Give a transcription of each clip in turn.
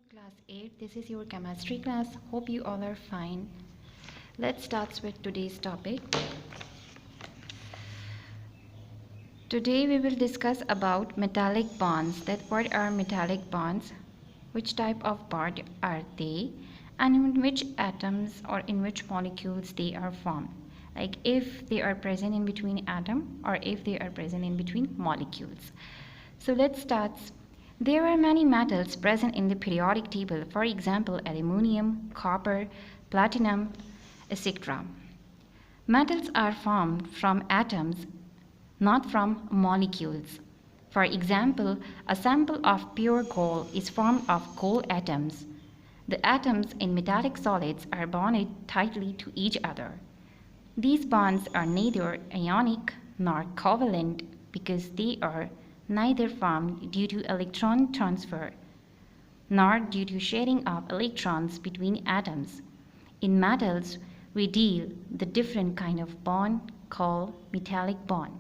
Class 8, this is your chemistry class. Hope you all are fine. Let's start with today's topic. Today we will discuss about metallic bonds. That what are metallic bonds? Which type of bond are they? And in which atoms or in which molecules they are formed. Like if they are present in between atom or if they are present in between molecules. So let's start. There are many metals present in the periodic table, for example, aluminum, copper, platinum, etc. Metals are formed from atoms, not from molecules. For example, a sample of pure gold is formed of gold atoms. The atoms in metallic solids are bonded tightly to each other. These bonds are neither ionic nor covalent because they are neither formed due to electron transfer nor due to sharing of electrons between atoms. In metals, we deal the different kind of bond called metallic bond.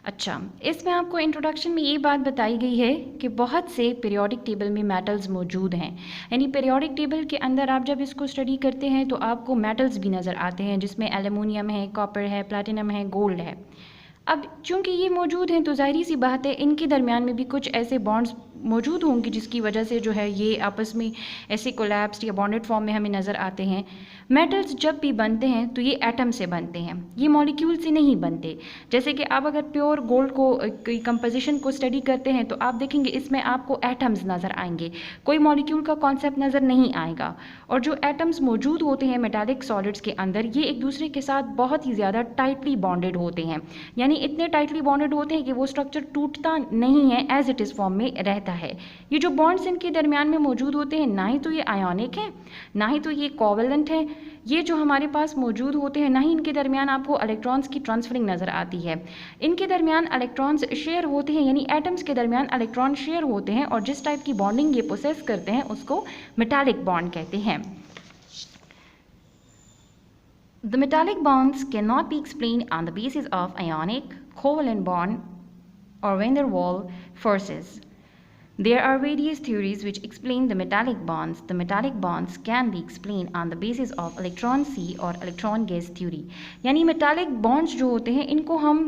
अच्छा, इसमें आपको introduction में ये बात बताई गई है कि बहुत से पीरियोडिक टेबल में मेटल्स मौजूद हैं, यानी पीरियोडिक टेबल के अंदर आप जब इसको स्टडी करते हैं तो आपको मेटल्स भी नज़र आते हैं जिसमें एल्युमिनियम है, कॉपर है, प्लैटिनम है, गोल्ड है। अब चूंकि ये मौजूद हैं तो जाहिर सी बात है इनके दरमियान में भी कुछ ऐसे बॉन्ड्स मौजूद होंगे जिसकी वजह से जो है ये आपस में ऐसे कोलैप्स्ड या बॉन्डेड फॉर्म में हमें नज़र आते हैं। मेटल्स जब भी बनते हैं तो ये एटम से बनते हैं, ये मॉलिक्यूल से नहीं बनते। जैसे कि आप अगर प्योर गोल्ड को की कंपोजिशन को स्टडी करते हैं तो आप देखेंगे इसमें आपको एटम्स नज़र आएंगे, कोई मॉलिक्यूल का कॉन्सेप्ट नज़र नहीं आएगा। और जो एटम्स मौजूद होते हैं मेटालिक सॉलिड्स के अंदर ये एक दूसरे के साथ बहुत ही ज़्यादा टाइटली बॉन्डेड होते हैं, यानी इतने टाइटली बॉन्डेड होते हैं कि वो स्ट्रक्चर टूटता नहीं है, एज इट इज़ फॉर्म में रहता है। ये जो बॉन्ड्स इनके दरमियान में मौजूद होते हैं ना ही तो ये आयोनिक है ना ही तो ये कोवलेंट है। ये जो हमारे पास मौजूद होते हैं ना ही इनके दरमियान आपको इलेक्ट्रॉन्स की ट्रांसफरिंग नज़र आती है। इनके दरमियान इलेक्ट्रॉन्स शेयर होते हैं, यानी एटम्स के दरमियान इलेक्ट्रॉन शेयर होते हैं और जिस टाइप की बॉन्डिंग ये पोसेस करते हैं उसको मेटालिक बॉन्ड कहते हैं। The metallic bonds cannot be explained on the basis of ionic, covalent bond or van der Waals forces. There are various theories which explain the metallic bonds. The metallic bonds can be explained on the basis of electron C or electron gas theory. यानी metallic bonds जो होते हैं इनको हम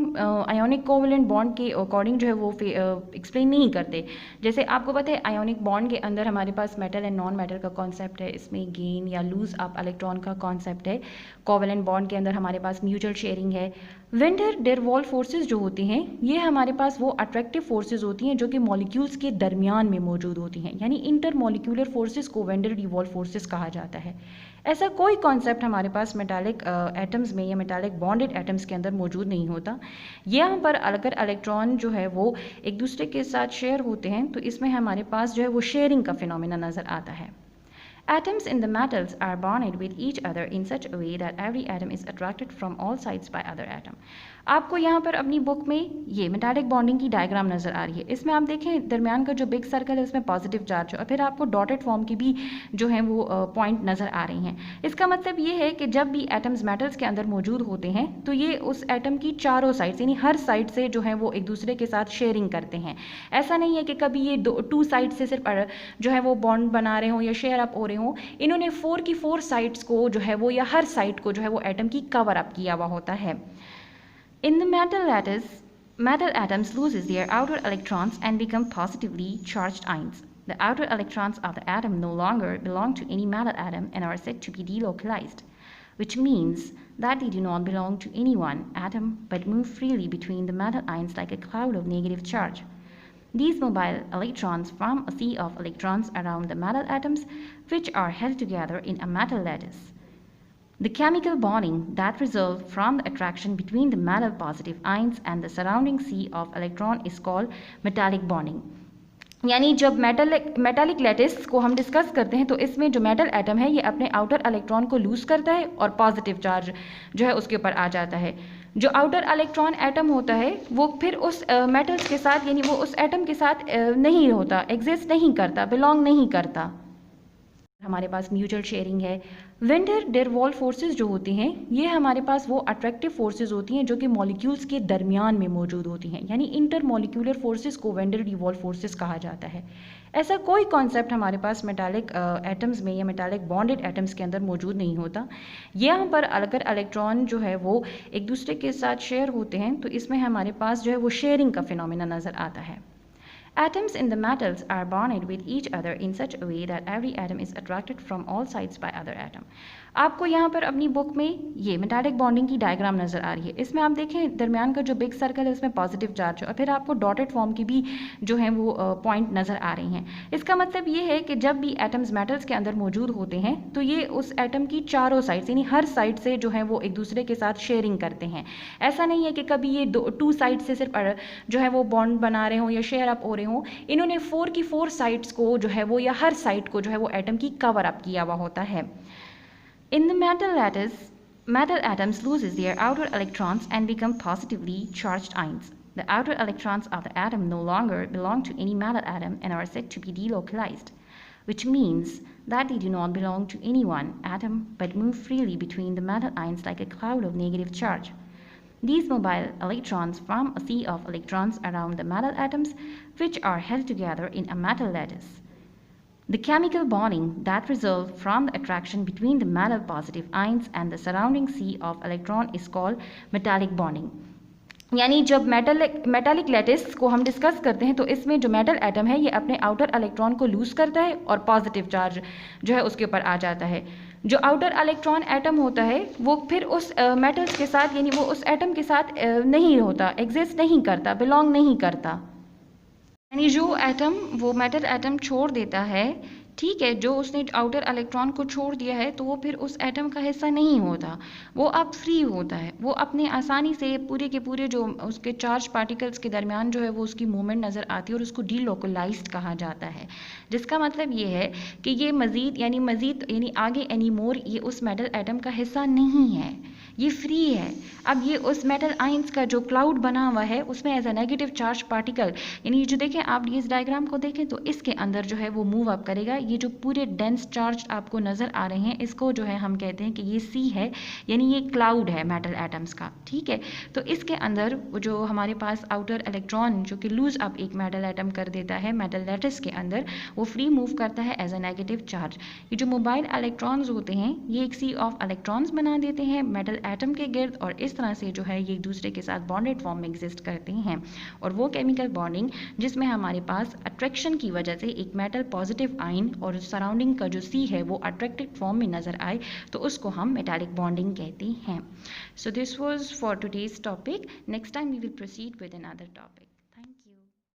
ionic covalent bond के according जो है वो एक्सप्लेन नहीं करते। जैसे आपको पता है ionic bond के अंदर हमारे पास मेटल एंड नॉन मेटल का कॉन्सेप्ट है, इसमें गेन या लूज अप इलेक्ट्रॉन का कॉन्सेप्ट है। कोवलेंट बॉन्ड के अंदर हमारे पास म्यूचुअल शेयरिंग है। वैन डेर वाल फोर्सेज जो होती हैं ये हमारे पास वो अट्रैक्टिव फोर्सेज होती हैं जो कि मॉलिक्यूल्स के दरमियान में मौजूद होती हैं, यानी इंटर मॉलिक्यूलर फोर्सेज को वैन डेर वाल फोर्सेज कहा जाता है। ऐसा कोई कॉन्सेप्ट हमारे पास मेटालिक एटम्स में या मेटालिक बॉन्डेड एटम्स के अंदर मौजूद नहीं होता। यहाँ पर अगर इलेक्ट्रॉन जो है वो एक दूसरे के साथ शेयर होते हैं तो इसमें हमारे पास जो है वो शेयरिंग का फिनोमेना नज़र आता है। Atoms in the metals are bonded with each other in such a way that every atom is attracted from all sides by other atom. आपको यहाँ पर अपनी बुक में ये मेटालिक बॉन्डिंग की डायग्राम नज़र आ रही है। इसमें आप देखें दरमियान का जो बिग सर्कल है उसमें पॉजिटिव चार्ज है और फिर आपको डॉटेड फॉर्म की भी जो है वो पॉइंट नज़र आ रही हैं। इसका मतलब ये है कि जब भी एटम्स मेटल्स के अंदर मौजूद होते हैं तो ये उस एटम की चारों साइड्स यानी हर साइड से जो है वो एक दूसरे के साथ शेयरिंग करते हैं। ऐसा नहीं है कि कभी ये टू साइड से सिर्फ जो है वो बॉन्ड बना रहे हों या शेयर अप हो रहे हों। इन्होंने 4 की 4 साइड्स को जो है वो या हर साइड को जो है वो एटम की कवर अप किया हुआ होता है। In the metal lattice, metal atoms loses their outer electrons and become positively charged ions. The outer electrons of the atom no longer belong to any metal atom and are said to be delocalized, which means that they do not belong to any one atom but move freely between the metal ions like a cloud of negative charge. These mobile electrons form a sea of electrons around the metal atoms, which are held together in a metal lattice. The chemical bonding that results from the attraction between the metal positive ions and the surrounding sea of electron is called metallic bonding. यानी जब metallic lattice को हम discuss करते हैं तो इसमें जो metal atom है ये अपने आउटर इलेक्ट्रॉन को लूज करता है और पॉजिटिव चार्ज जो है उसके ऊपर आ जाता है। जो आउटर इलेक्ट्रॉन एटम होता है वो फिर उस मेटल्स के साथ यानी वो उस एटम के साथ नहीं होता, एग्जिस्ट नहीं करता, बिलोंग नहीं करता। हमारे पास म्यूचुअल शेयरिंग है। वेंडर डेर वॉल फोर्सेस जो होती हैं ये हमारे पास वो अट्रैक्टिव फोर्सेस होती हैं जो कि मॉलिक्यूल्स के दरमियान में मौजूद होती हैं, यानी इंटर मॉलिक्यूलर फोर्सेस को वेंडर डी वॉल फोर्सेस कहा जाता है। ऐसा कोई कॉन्सेप्ट हमारे पास मेटालिक एटम्स में या मेटालिक बॉन्डेड एटम्स के अंदर मौजूद नहीं होता। यहाँ पर अगर इलेक्ट्रॉन जो है वो एक दूसरे के साथ शेयर होते हैं तो इसमें हमारे पास जो है वो शेयरिंग का फिनोमेना नज़र आता है। Atoms in the metals are bonded with each other in such a way that every atom is attracted from all sides by other atom. आपको यहाँ पर अपनी बुक में ये मेटालिक बॉन्डिंग की डायग्राम नज़र आ रही है। इसमें आप देखें दरमियान का जो बिग सर्कल है उसमें पॉजिटिव चार्ज है और फिर आपको डॉटेड फॉर्म की भी जो है वो पॉइंट नज़र आ रही हैं। इसका मतलब ये है कि जब भी एटम्स मेटल्स के अंदर मौजूद होते हैं तो ये उस एटम की चारों साइड यानी हर साइड से जो है वो एक दूसरे के साथ शेयरिंग करते हैं। ऐसा नहीं है कि कभी ये टू साइड से सिर्फ जो है वो बॉन्ड बना रहे हों या शेयर अप हो रहे हों। इन्होंने 4 की 4 साइड्स को जो है वो या हर साइड को जो है वो एटम की कवर अप किया हुआ होता है। In the metal lattice, metal atoms loses their outer electrons and become positively charged ions. The outer electrons of the atom no longer belong to any metal atom and are said to be delocalized, which means that they do not belong to any one atom but move freely between the metal ions like a cloud of negative charge. These mobile electrons form a sea of electrons around the metal atoms, which are held together in a metal lattice. The chemical bonding that results from the attraction between the metal positive ions and the surrounding sea of electron is called metallic bonding. यानी जब metallic lattice को हम discuss करते हैं तो इसमें जो metal atom है ये अपने आउटर इलेक्ट्रॉन को लूज करता है और पॉजिटिव चार्ज जो है उसके ऊपर आ जाता है। जो आउटर इलेक्ट्रॉन एटम होता है वो फिर उस मेटल्स के साथ यानी वो उस एटम के साथ नहीं होता, एग्जिस्ट नहीं करता, बिलोंग नहीं करता। यानी जो एटम वो मेटल एटम छोड़ देता है, ठीक है, जो उसने आउटर इलेक्ट्रॉन को छोड़ दिया है तो वो फिर उस एटम का हिस्सा नहीं होता, वो अब फ्री होता है। वो अपने आसानी से पूरे के पूरे जो उसके चार्ज पार्टिकल्स के दरमियान जो है वो उसकी मूवमेंट नज़र आती है और उसको डीलोकलाइज्ड कहा जाता है। जिसका मतलब ये है कि ये मज़ीद यानी आगे एनी मोर ये उस मेटल एटम का हिस्सा नहीं है, ये फ्री है। अब ये उस मेटल आइंस का जो क्लाउड बना हुआ है उसमें as a negative charge particle, यानी जो देखें आप इस डायग्राम को देखें तो इसके अंदर जो है वो मूव अप करेगा। ये जो पूरे डेंस चार्ज आपको नज़र आ रहे हैं इसको जो है हम कहते हैं कि ये सी है, यानी ये क्लाउड है मेटल एटम्स का, ठीक है। तो इसके अंदर जो हमारे पास आउटर इलेक्ट्रॉन जो कि लूज अप एक मेटल एटम कर देता है मेटल लैटिस के अंदर, वो फ्री मूव करता है एज अ नेगेटिव चार्ज। ये जो मोबाइल इलेक्ट्रॉन्स होते हैं ये एक सी ऑफ इलेक्ट्रॉन्स बना देते हैं मेटल एटम के गिर्द और इस तरह से जो है ये एक दूसरे के साथ बॉन्डेड फॉर्म में एग्जिस्ट करते हैं। और वो केमिकल बॉन्डिंग जिसमें हमारे पास अट्रैक्शन की वजह से एक मेटल पॉजिटिव आइन और सराउंडिंग का जो सी है वो अट्रैक्टिव फॉर्म में नजर आए तो उसको हम मेटालिक बॉन्डिंग कहते हैं। So this was for today's topic. Next time we will proceed with another topic. Thank you.